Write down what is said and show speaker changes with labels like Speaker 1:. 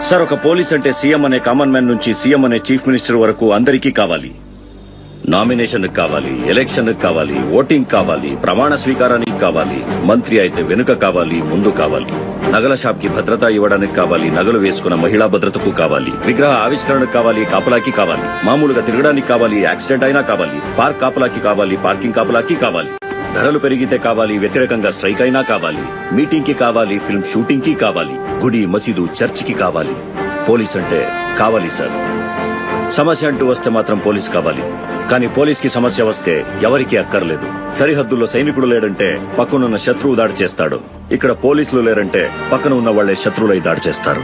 Speaker 1: Sir, ఒక police అంటే CM అనే కామన్ మ్యాన్ నుంచి సీఎం అనే చీఫ్ మినిస్టర్ వరకు అందరికీ కావాలి. నామినేషన్ కావాలి, ఎలక్షన్ కావాలి, ఓటింగ్ కావాలి, ప్రమాణ స్వీకారానికి కావాలి, మంత్రి అయితే వెనుక కావాలి, ముందు కావాలి, నగల షాప్ కి భద్రత ఇవ్వడానికి కావాలి, నగలు వేసుకున్న మహిళా భద్రతకు కావాలి, విగ్రహ ఆవిష్కరణకు కావాలి, కాపలాకి కావాలి, మామూలుగా తిరగడానికి కావాలి, యాక్సిడెంట్ అయినా కావాలి, పార్క్ కాపలాకి కావాలి, పార్కింగ్ కాపలాకి కావాలి, ధరలు పెరిగితే కావాలి, వ్యతిరేకంగా స్ట్రైక్ అయినా కావాలి, మీటింగ్ కి కావాలి, ఫిల్మ్ షూటింగ్ కి కావాలి, గుడి మసీదు చర్చికి కావాలి. పోలీస్ అంటే కావాలి సార్. సమస్య అంటూ వస్తే మాత్రం పోలీస్ కావాలి. కానీ పోలీస్ కి సమస్య వస్తే ఎవరికీ అక్కర్లేదు. సరిహద్దుల్లో సైనికుడు లేడంటే పక్కనున్న శత్రువు దాడి చేస్తాడు. ఇక్కడ పోలీసులు లేరంటే పక్కన ఉన్న వాళ్లే శత్రువులై దాడి చేస్తారు.